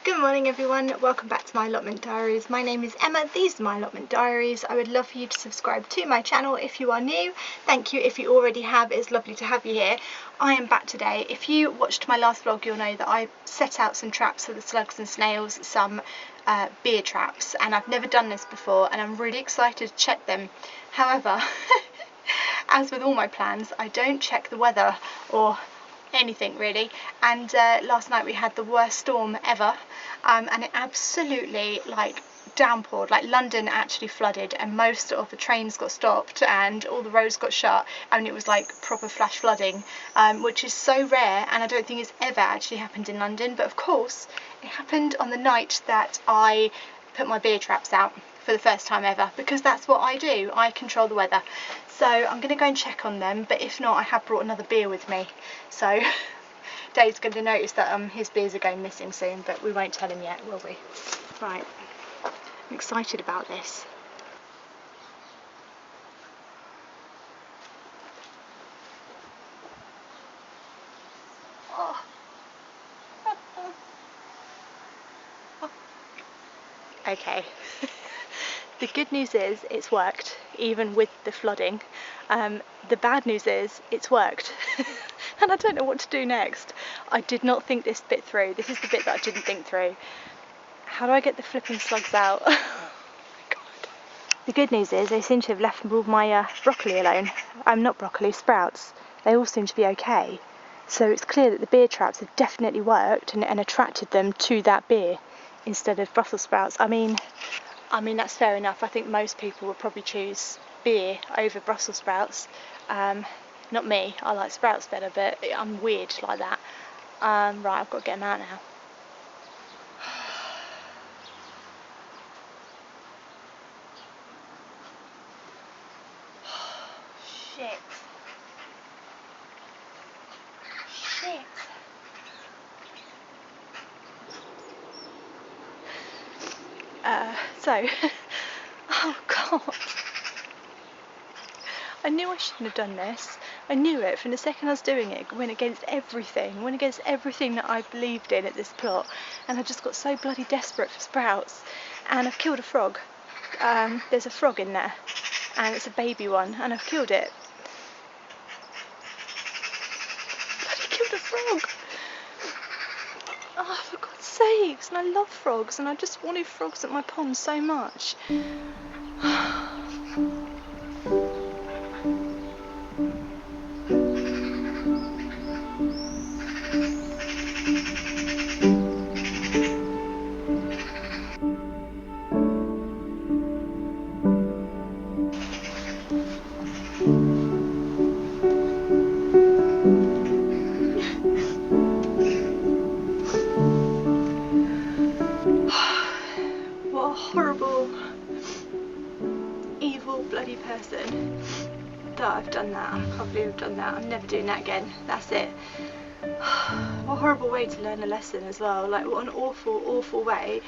Good morning everyone, welcome back to my Allotment Diaries. My name is Emma, these are my Allotment Diaries. I would love for you to subscribe to my channel if you are new. Thank you if you already have, it's lovely to have you here. I am back today. If you watched my last vlog you'll know that I set out some traps for the slugs and snails, some beer traps, and I've never done this before and I'm really excited to check them. However, as with all my plans, I don't check the weather or anything really, and last night we had the worst storm ever, and it absolutely downpoured. London actually flooded and most of the trains got stopped and all the roads got shut, and it was like proper flash flooding, which is so rare and I don't think it's ever actually happened in London. But of course it happened on the night that I put my beer traps out for the first time ever, because that's what I do, I control the weather. So I'm going to go and check on them, but if not I have brought another beer with me, so Dave's going to notice that his beers are going missing soon, but we won't tell him yet, will we? Right, I'm excited about this. Oh. Okay. The good news is it's worked, even with the flooding. The bad news is it's worked. And I don't know what to do next. I did not think this bit through. This is the bit that I didn't think through. How do I get the flipping slugs out? Oh my God. The good news is they seem to have left all my broccoli alone. Not broccoli, sprouts. They all seem to be okay. So it's clear that the beer traps have definitely worked and attracted them to that beer instead of Brussels sprouts. I mean that's fair enough. I think most people would probably choose beer over Brussels sprouts. Not me, I like sprouts better, but I'm weird like that. Right, I've got to get them out now. Shit. So, oh God. I knew I shouldn't have done this. I knew it from the second I was doing it. Went against everything that I believed in at this plot, and I just got so bloody desperate for sprouts, and I've killed a frog. There's a frog in there, and it's a baby one, and I've killed it. Bloody killed a frog! Oh, for God's sakes! And I love frogs, and I just wanted frogs at my pond so much. What a horrible, evil, bloody person that I've done that. I can't believe I've done that. I'm never doing that again. That's it. What a horrible way to learn a lesson as well. Like, what an awful, awful way.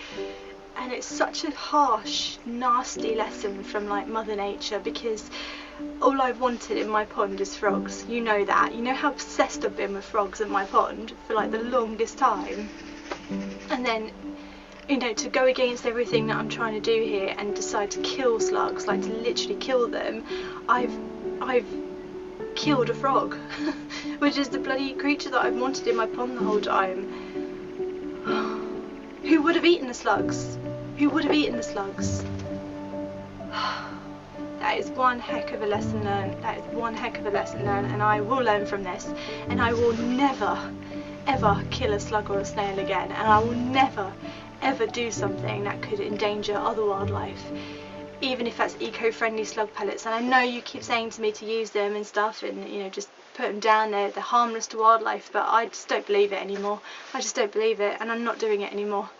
And it's such a harsh, nasty lesson from Mother Nature, because all I've wanted in my pond is frogs. You know that. You know how obsessed I've been with frogs in my pond for the longest time. And then, you know, to go against everything that I'm trying to do here and decide to kill slugs, to literally kill them, I've killed a frog, which is the bloody creature that I've wanted in my pond the whole time. Who would have eaten the slugs? Who would have eaten the slugs? That is one heck of a lesson learned. That is one heck of a lesson learned, and I will learn from this, and I will never ever kill a slug or a snail again, and I will never ever do something that could endanger other wildlife, even if that's eco-friendly slug pellets. And I know you keep saying to me to use them and stuff, and you know, just put them down there, they're harmless to wildlife, but I just don't believe it anymore. I just don't believe it, and I'm not doing it anymore.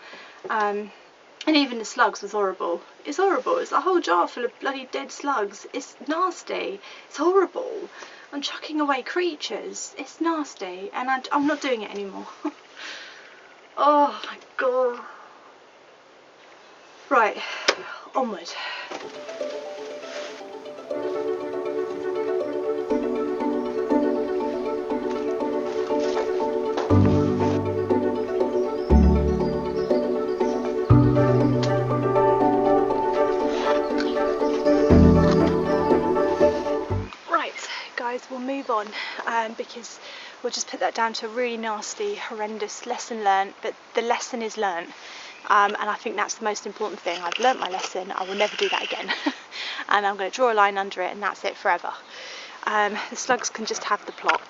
And even the slugs was horrible. It's horrible. It's a whole jar full of bloody dead slugs. It's nasty. It's horrible. I'm chucking away creatures. It's nasty, and I'm not doing it anymore. Oh my God. Right, onward. because we'll just put that down to a really nasty, horrendous lesson learned, but the lesson is learnt. And I think that's the most important thing. I've learnt my lesson, I will never do that again. And I'm going to draw a line under it, and that's it forever. The slugs can just have the plot.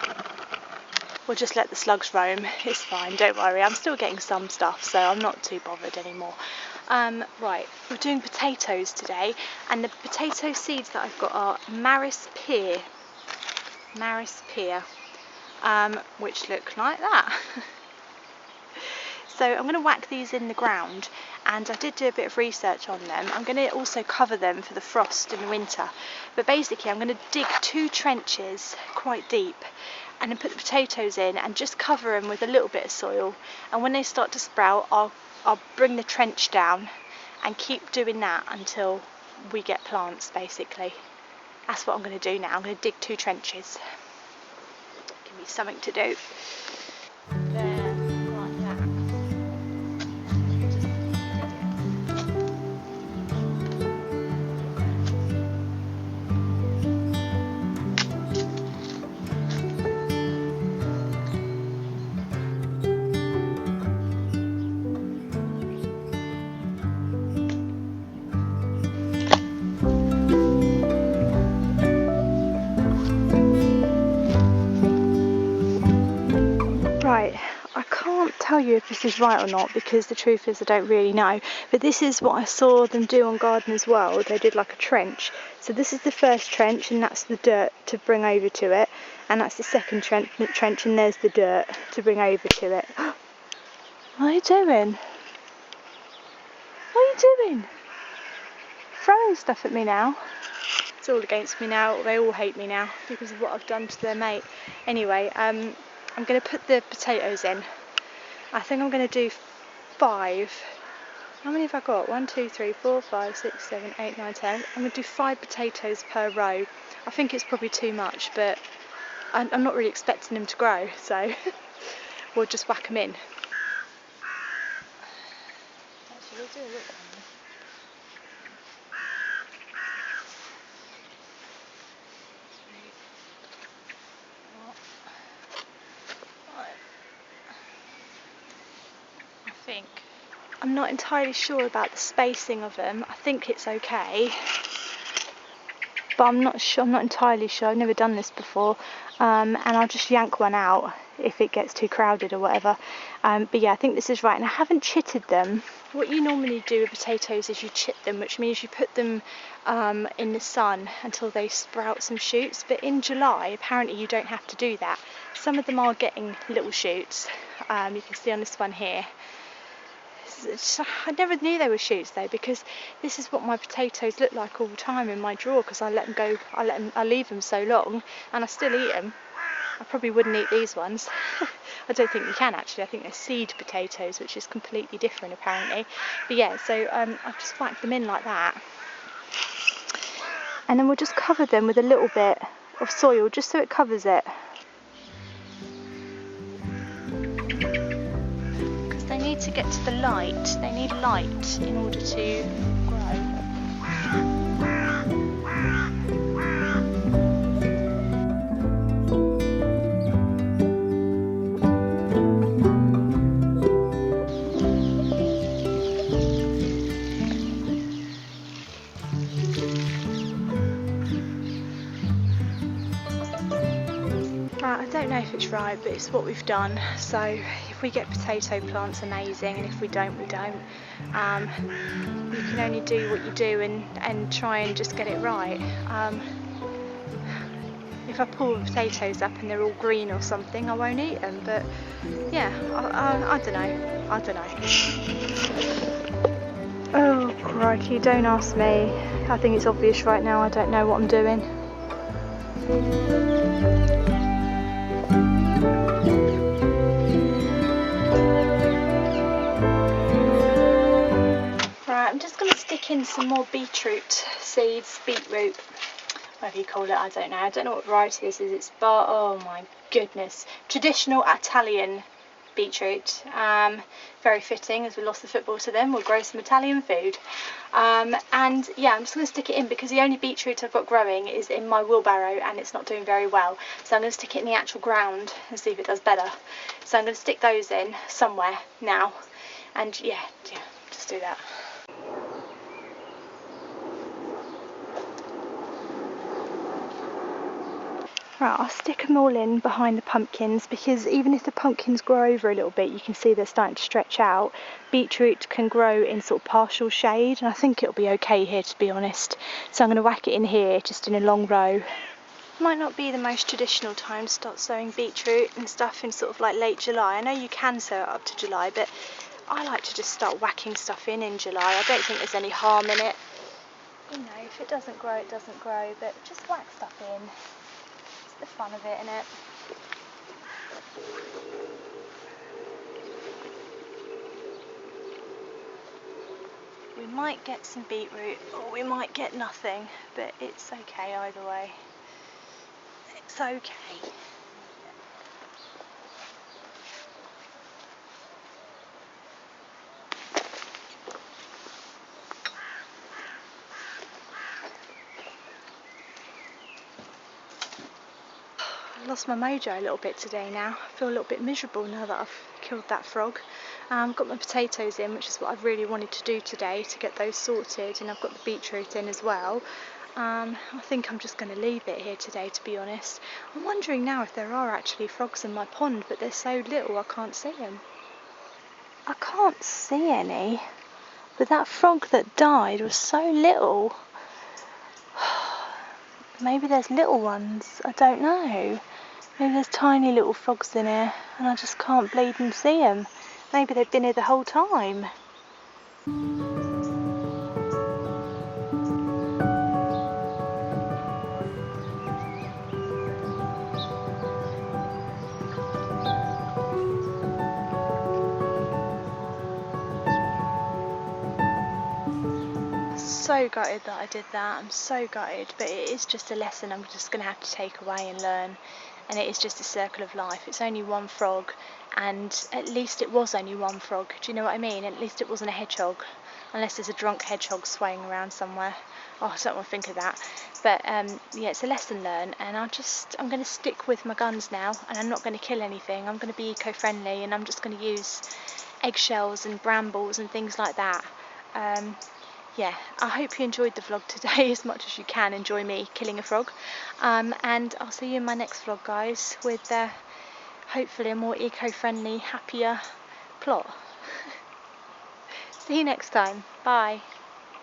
We'll just let the slugs roam, it's fine, don't worry. I'm still getting some stuff, so I'm not too bothered anymore. Right, we're doing potatoes today, and the potato seeds that I've got are Maris pear, which look like that. So I'm going to whack these in the ground, and I did do a bit of research on them. I'm going to also cover them for the frost in the winter, but basically I'm going to dig 2 trenches quite deep and then put the potatoes in and just cover them with a little bit of soil, and when they start to sprout I'll bring the trench down and keep doing that until we get plants. Basically that's what I'm going to do now. I'm going to dig 2 trenches. Give me something to do. There. Right, I can't tell you if this is right or not, because the truth is I don't really know, but this is what I saw them do on Gardener's World. They did like a trench. So this is the first trench, and that's the dirt to bring over to it, and that's the second trench, and there's the dirt to bring over to it. What are you doing? What are you doing? Throwing stuff at me now? It's all against me now. They all hate me now because of what I've done to their mate. Anyway, I'm going to put the potatoes in. I think I'm going to do 5. How many have I got? 1, 2, 3, 4, 5, 6, 7, 8, 9, 10. I'm going to do 5 potatoes per row. I think it's probably too much, but I'm not really expecting them to grow, so we'll just whack them in. Actually, we'll do a little one. I'm not entirely sure about the spacing of them. I think it's okay, but I'm not entirely sure. I've never done this before, and I'll just yank one out if it gets too crowded or whatever. But yeah, I think this is right, and I haven't chitted them. What you normally do with potatoes is you chit them, which means you put them in the sun until they sprout some shoots, but in July apparently you don't have to do that. Some of them are getting little shoots. You can see on this one here. I never knew they were shoots though, because this is what my potatoes look like all the time in my drawer, because I let them go, I leave them so long, and I still eat them. I probably wouldn't eat these ones. I don't think you can actually. I think they're seed potatoes, which is completely different apparently. But yeah, so I've just whacked them in like that, and then we'll just cover them with a little bit of soil just so it covers it. They need to get to the light. They need light in order to grow. Right, I don't know if it's right, but it's what we've done. So if we get potato plants, amazing, and if we don't, we don't. You can only do what you do and try and just get it right. If I pull the potatoes up and they're all green or something, I won't eat them, but yeah, I don't know. Oh crikey, don't ask me. I think it's obvious right now, I don't know what I'm doing. I'm just going to stick in some more beetroot seeds, beetroot, whatever you call it, I don't know what variety this is. It's oh my goodness, traditional Italian beetroot. Very fitting, as we lost the football to them. We'll grow some Italian food. And yeah, I'm just going to stick it in because the only beetroot I've got growing is in my wheelbarrow and it's not doing very well. So I'm going to stick it in the actual ground and see if it does better. So I'm going to stick those in somewhere now. And yeah, just do that. Right, I'll stick them all in behind the pumpkins because even if the pumpkins grow over a little bit, you can see they're starting to stretch out. Beetroot can grow in sort of partial shade, and I think it'll be okay here, to be honest. So I'm going to whack it in here, just in a long row. Might not be the most traditional time to start sowing beetroot and stuff in sort of like late July. I know you can sow it up to July, but I like to just start whacking stuff in July. I don't think there's any harm in it. You know, if it doesn't grow, it doesn't grow, but just whack stuff in. The fun of it, innit? We might get some beetroot or we might get nothing, but it's okay either way. It's okay. I lost my mojo a little bit today now. I feel a little bit miserable now that I've killed that frog. Got my potatoes in, which is what I've really wanted to do today, to get those sorted, and I've got the beetroot in as well. I think I'm just going to leave it here today, to be honest. I'm wondering now if there are actually frogs in my pond, but they're so little I can't see them. I can't see any, but that frog that died was so little. Maybe there's little ones, I don't know. Maybe there's tiny little frogs in here and I just can't bleed and see them. Maybe they've been here the whole time. So gutted that I did that. I'm so gutted, but it is just a lesson I'm just going to have to take away and learn. And it is just a circle of life. It's only one frog, and at least it was only one frog. Do you know what I mean? At least it wasn't a hedgehog, unless there's a drunk hedgehog swaying around somewhere. Oh, I don't want to think of that. But yeah, it's a lesson learned, and I'm going to stick with my guns now, and I'm not going to kill anything. I'm going to be eco-friendly, and I'm just going to use eggshells and brambles and things like that. Yeah, I hope you enjoyed the vlog today as much as you can enjoy me killing a frog. And I'll see you in my next vlog, guys, with hopefully a more eco-friendly, happier plot. See you next time. Bye.